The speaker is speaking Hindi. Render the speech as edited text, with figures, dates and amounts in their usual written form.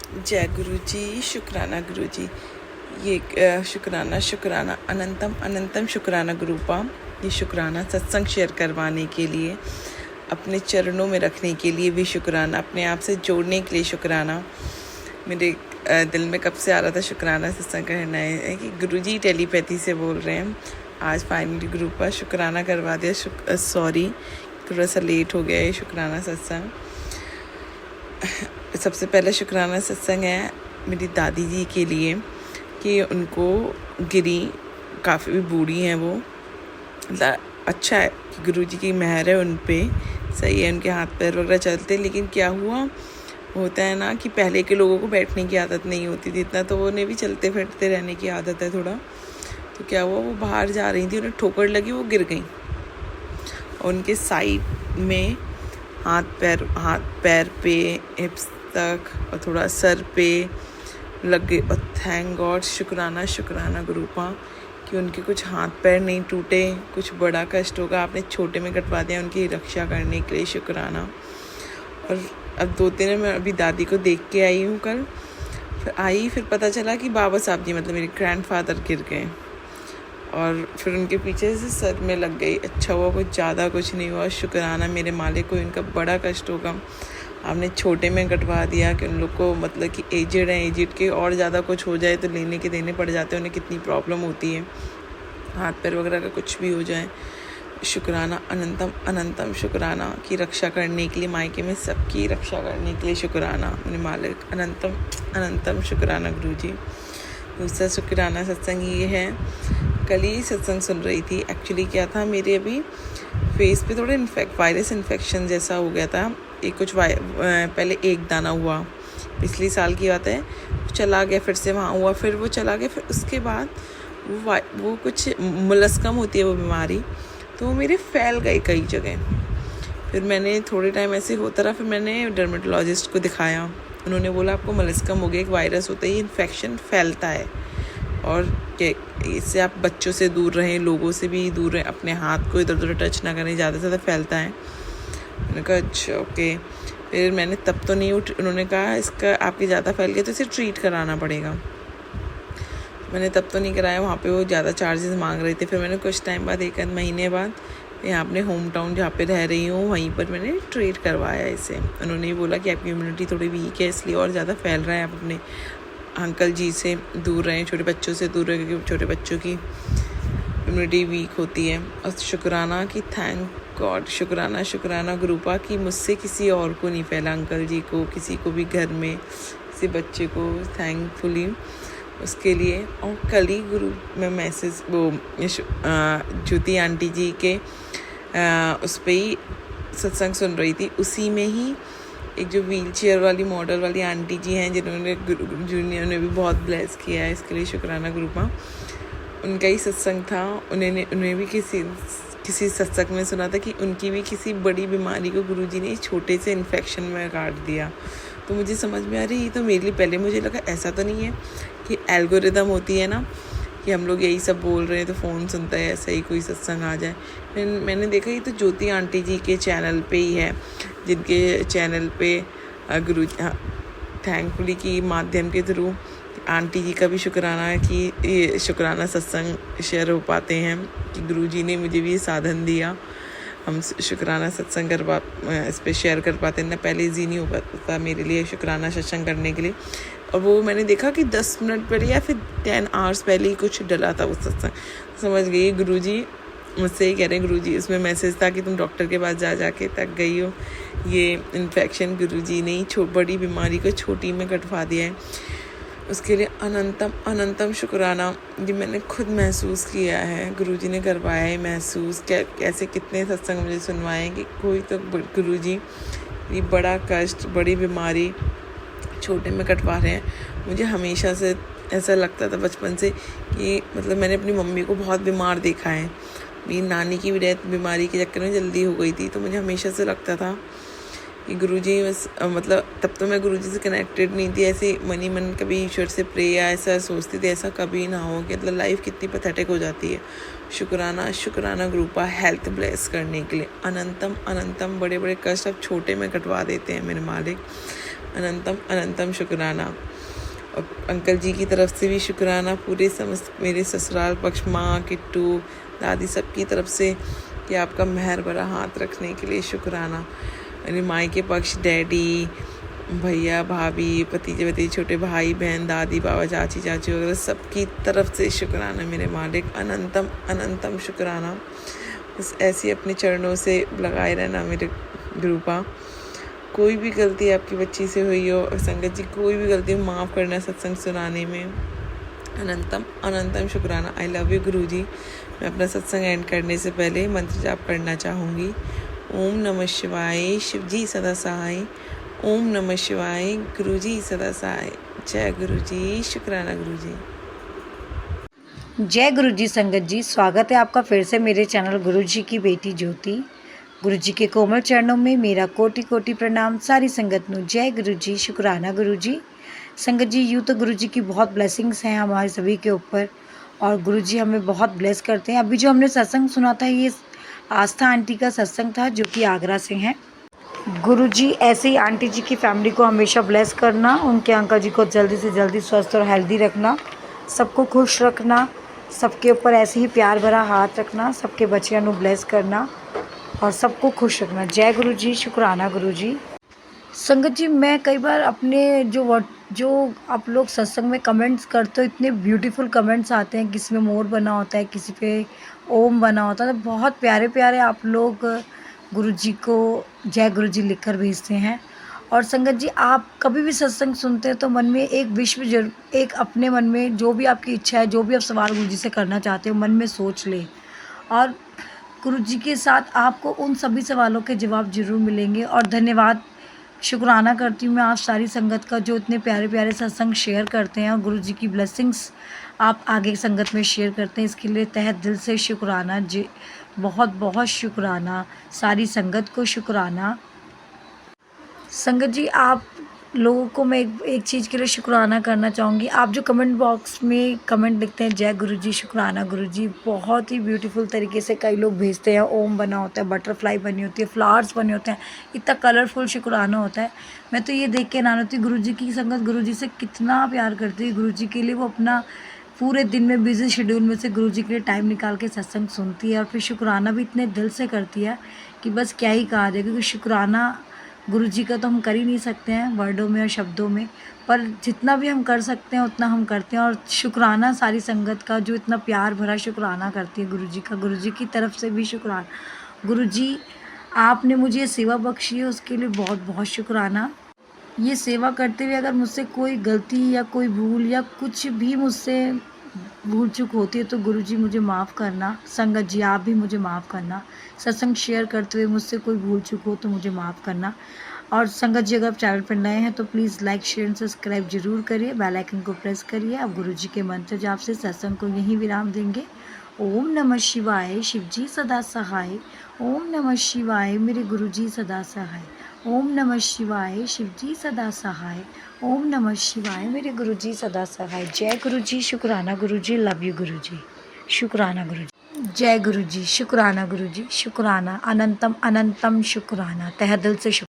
जय गुरु जी, शुक्राना गुरु जी। ये शुक्राना शुक्राना अनंतम अनंतम शुक्राना गुरुपा। ये शुक्राना सत्संग शेयर करवाने के लिए, अपने चरणों में रखने के लिए भी शुक्राना, अपने आप से जोड़ने के लिए शुक्राना। मेरे दिल में कब से आ रहा था शुक्राना सत्संग करना है कि गुरु जी टेलीपैथी से बोल रहे हैं। आज फाइनली गुरुपा शुक्राना करवा दिया। सॉरी थोड़ा सा लेट हो गया ये शुक्राना सत्संग। सबसे पहले शुक्राना सत्संग है मेरी दादी जी के लिए कि उनको गिरी, काफ़ी बूढ़ी हैं वो। अच्छा है कि गुरु जी की मेहर है उन पे, सही है, उनके हाथ पैर वगैरह चलते। लेकिन क्या हुआ होता है ना कि पहले के लोगों को बैठने की आदत नहीं होती थी इतना, तो उन्हें भी चलते फिरते रहने की आदत है थोड़ा। तो क्या हुआ, वो बाहर जा रही थी, उन्हें ठोकर लगी, वो गिर गई। उनके साइड में हाथ पैर पे, हिप्स तक और थोड़ा सर पे लग गई। और थैंक गॉड, शुक्राना शुक्राना गुरुपा कि उनके कुछ हाथ पैर नहीं टूटे। कुछ बड़ा कष्ट होगा, आपने छोटे में कटवा दिया, उनकी रक्षा करने के लिए शुक्राना। और अब 2 दिन मैं अभी दादी को देख के आई हूँ कल। फिर पता चला कि बाबा साहब जी मतलब मेरे ग्रैंडफादर गिर गए और फिर उनके पीछे से सर में लग गई। अच्छा हुआ, कुछ ज़्यादा कुछ नहीं हुआ। शुक्राना मेरे मालिक को, इनका बड़ा कष्ट होगा, आपने छोटे में कटवा दिया कि उन लोग को मतलब कि एजेड हैं, एजेड के और ज़्यादा कुछ हो जाए तो लेने के देने पड़ जाते हैं, उन्हें कितनी प्रॉब्लम होती है, हाथ पैर वगैरह का कुछ भी हो जाए। शुक्राना अनंतम अनंतम शुक्राना की रक्षा करने के लिए, मायके में सबकी रक्षा करने के लिए शुक्राना मेरे मालिक। अनंतम अनंतम शुक्राना गुरु जी। दूसरा शुक्राना सत्संग ये है, कल ही सत्संग सुन रही थी। एक्चुअली क्या था, मेरे अभी फेस पे थोड़ा वायरस इन्फेक्शन जैसा हो गया था। एक कुछ पहले एक दाना हुआ, पिछले साल की बात है, चला गया, फिर से वहाँ हुआ, फिर वो चला गया, फिर उसके बाद वो कुछ मुलस्कम होती है वो बीमारी, तो वो मेरे फैल गए कई जगह। फिर मैंने थोड़े टाइम ऐसे होता रहा, फिर मैंने डर्मेटोलॉजिस्ट को दिखाया। उन्होंने बोला आपको मलस्कम हो गया, एक वायरस होता है, ये इन्फेक्शन फैलता है और इससे आप बच्चों से दूर रहें, लोगों से भी दूर रहें, अपने हाथ को इधर उधर टच ना करें, ज़्यादा से ज़्यादा फैलता है। मैंने कहा अच्छा ओके। फिर मैंने तब तो नहीं उन्होंने कहा इसका आपके ज़्यादा फैल गया तो इसे ट्रीट कराना पड़ेगा। मैंने तब तो नहीं कराया, वहाँ पे वो ज़्यादा चार्जेस मांग रहे थे। फिर मैंने कुछ टाइम बाद, 1 महीने बाद, यहाँ अपने होम टाउन जहाँ पे रह रही हूँ वहीं पर मैंने ट्रीट करवाया इसे। उन्होंने बोला कि आपकी इम्यूनिटी थोड़ी वीक है इसलिए और ज़्यादा फैल रहा है, आप अपने अंकल जी से दूर रहें, छोटे बच्चों से दूर रहें, क्योंकि छोटे बच्चों की इम्यूनिटी वीक होती है। और शुक्राना कि थैंक गॉड, शुक्राना शुक्राना गुरुपा कि मुझसे किसी और को नहीं फैला, अंकल जी को, किसी को भी घर में, किसी बच्चे को, थैंकफुली उसके लिए। और कल ही गुरु में मैसेज वो ज्योति आंटी जी के उस पर ही सत्संग सुन रही थी। उसी में ही एक जो व्हील चेयर वाली मॉडल वाली आंटी जी हैं जिन्होंने भी बहुत ब्लेस किया है, इसके लिए शुक्राना गुरुपा। उनका ही सत्संग था, उन्हें भी किसी सत्संग में सुना था कि उनकी भी किसी बड़ी बीमारी को गुरुजी ने छोटे से इन्फेक्शन में काट दिया। तो मुझे समझ में आ रही, ये तो मेरे लिए, पहले मुझे लगा ऐसा तो नहीं है कि एल्गोरिदम होती है ना कि हम लोग यही सब बोल रहे हैं तो फ़ोन सुनता है, ऐसा ही कोई सत्संग आ जाए। फिर मैंने देखा ये तो ज्योति आंटी जी के चैनल पे ही है, जिनके चैनल पे गुरु थैंकफुली की माध्यम के थ्रू आंटी जी का भी शुक्राना है कि ये शुक्राना सत्संग शेयर हो पाते हैं, कि गुरुजी ने मुझे भी ये साधन दिया, हम शुक्राना सत्संग इस पर शेयर कर पाते हैं ना। पहले इजी नहीं हो पाता मेरे लिए शुक्राना सत्संग करने के लिए। और वो मैंने देखा कि 10 मिनट पहले या फिर 10 आवर्स पहले ही कुछ डला था उस सत्संग। समझ गई गुरुजी मुझसे ही कह रहे हैं, गुरुजी उसमें मैसेज था कि तुम डॉक्टर के पास जाके तक गई हो, ये इन्फेक्शन गुरुजी ने बड़ी बीमारी को छोटी में कटवा दिया है। उसके लिए अनंतम अनंतम शुक्राना। जी मैंने खुद महसूस किया है, गुरुजी ने करवाया है महसूस। कैसे कितने सत्संग मुझे सुनवाए कि कोई तो गुरुजी ये बड़ा कष्ट, बड़ी बीमारी छोटे में कटवा रहे हैं। मुझे हमेशा से ऐसा लगता था बचपन से कि मतलब मैंने अपनी मम्मी को बहुत बीमार देखा है, मेरी नानी की भी डेथ बीमारी के चक्कर में जल्दी हो गई थी। तो मुझे हमेशा से लगता था कि गुरुजी बस मतलब तब तो मैं गुरुजी से कनेक्टेड नहीं थी, ऐसे मन कभी ईश्वर से प्रे या ऐसा सोचती थी ऐसा कभी ना हो कि मतलब लाइफ कितनी पैथेटिक हो जाती है। शुक्राना शुक्राना गुरुपा हेल्थ ब्लेस करने के लिए। अनंतम अनंतम बड़े बड़े कष्ट अब छोटे में कटवा देते हैं मेरे मालिक। अनंतम अनंतम शुक्राना। और अंकल जी की तरफ से भी शुक्राना, पूरे समस्त मेरे ससुराल पक्ष, माँ, किट्टू, दादी, सबकी तरफ से कि आपका मेहर भरा हाथ रखने के लिए शुक्राना। मेरे माई के पक्ष डैडी, भैया, भाभी, भतीजे भतीजे, छोटे भाई बहन, दादी बाबा, चाची चाची वगैरह सबकी तरफ से शुक्राना मेरे मालिक, अनंतम अनंतम शुक्राना। बस ऐसे ही अपने चरणों से लगाए रहना मेरे गुरुपा। कोई भी गलती आपकी बच्ची से हुई हो और संगत जी कोई भी गलती हो, माफ़ करना सत्संग सुनाने में। अनंतम अनंतम शुक्राना। आई लव यू गुरु जी। मैं अपना सत्संग एंड करने से पहले मंत्र जाप करना चाहूँगी। ओम नमः शिवाय, शिव जी सदा सहाय। ओम नमः शिवाय, गुरु जी सदा सहाय। जय गुरु जी, शुक्राना गुरु जी। जय गुरु जी। संगत जी, स्वागत है आपका फिर से मेरे चैनल गुरु जी की बेटी ज्योति। गुरु जी के कोमल चरणों में मेरा कोटि कोटि प्रणाम। सारी संगत नु जय गुरु जी, शुक्राना गुरु जी। संगत जी, यूँ तो गुरु जी की बहुत ब्लेसिंग्स हैं हमारे सभी के ऊपर और गुरु जी हमें बहुत ब्लेस करते हैं। अभी जो हमने सत्संग सुना था, ये आस्था आंटी का सत्संग था जो कि आगरा से हैं। गुरु जी ऐसे ही आंटी जी की फैमिली को हमेशा ब्लेस करना, उनके अंकल जी को जल्दी से जल्दी स्वस्थ और हेल्दी रखना, सबको खुश रखना, सबके ऊपर ऐसे ही प्यार भरा हाथ रखना, सबके बच्चियां नु ब्लेस करना और सबको खुश रखना। जय गुरु जी, शुक्राना गुरु जी। संगत जी, मैं कई बार अपने जो आप लोग सत्संग में कमेंट्स करते हो, इतने ब्यूटीफुल कमेंट्स आते हैं, किसी में मोर बना होता है, किसी पे ओम बना होता है, तो बहुत प्यारे प्यारे आप लोग गुरु जी को जय गुरु जी लिखकर भेजते हैं। और संगत जी, आप कभी भी सत्संग सुनते हैं तो मन में एक अपने मन में जो भी आपकी इच्छा है, जो भी आप सवाल गुरु जी से करना चाहते हो, मन में सोच ले और गुरु जी के साथ आपको उन सभी सवालों के जवाब ज़रूर मिलेंगे। और धन्यवाद, शुक्राना करती हूँ मैं आप सारी संगत का जो इतने प्यारे प्यारे सत्संग शेयर करते हैं और गुरु जी की ब्लेसिंग्स आप आगे संगत में शेयर करते हैं। इसके लिए तहे दिल से शुक्राना जी, बहुत बहुत शुक्राना। सारी संगत को शुक्राना। संगत जी, आप लोगों को मैं एक चीज़ के लिए शुक्राना करना चाहूँगी। आप जो कमेंट बॉक्स में कमेंट लिखते हैं जय गुरु जी, शुक्राना गुरु जी, बहुत ही ब्यूटीफुल तरीके से कई लोग भेजते हैं। ओम बना होता है, बटरफ्लाई बनी होती है, फ्लावर्स बने होते हैं, इतना कलरफुल शुक्राना होता है। मैं तो ये देख के हैरान होती हूँ, गुरु जी की संगत गुरु जी से कितना प्यार करती है। गुरु जी के लिए वो अपना पूरे दिन में बिजी शेड्यूल में से गुरु जी के लिए टाइम निकाल के सत्संग सुनती है और फिर शुक्राना भी इतने दिल से करती है कि बस क्या ही कहा जाए। क्योंकि शुक्राना गुरु जी का तो हम कर ही नहीं सकते हैं वर्डों में और शब्दों में, पर जितना भी हम कर सकते हैं उतना हम करते हैं। और शुक्राना सारी संगत का जो इतना प्यार भरा शुक्राना करती है गुरु जी का, गुरु जी की तरफ से भी शुक्राना। गुरु जी, आपने मुझे ये सेवा बख्शी है, उसके लिए बहुत बहुत शुक्राना। ये सेवा करते हुए अगर मुझसे कोई गलती या कोई भूल या कुछ भी मुझसे भूल चूक होती है तो गुरु जी मुझे माफ़ करना। संगत जी, आप भी मुझे माफ़ करना। सत्संग शेयर करते हुए मुझसे कोई भूल चूक हो तो मुझे माफ़ करना। और संगत जी, अगर आप चैनल पर नए हैं तो please like share and subscribe जरूर करिए, बेल आइकन को प्रेस करिए। अब गुरु जी के मंत्र जाप से सत्संग को यहीं विराम देंगे। ओम नमः शिवाय, शिव जी सदा सहाय। ओम नमः शिवाय, मेरे गुरु जी सदा सहाय। ओम नमः शिवाय, शिव जी सदा सहाय। ओम नमः शिवाय, मेरे गुरु जी सदा सहाय। जय गुरु जी, शुक्राना गुरु जी, लव यू गुरु जी, शुक्राना गुरु जी। जय गुरु जी, शुक्राना गुरु जी, शुक्राना, अनंतम अनंतम शुक्राना, तहे दिल से शुक्राना।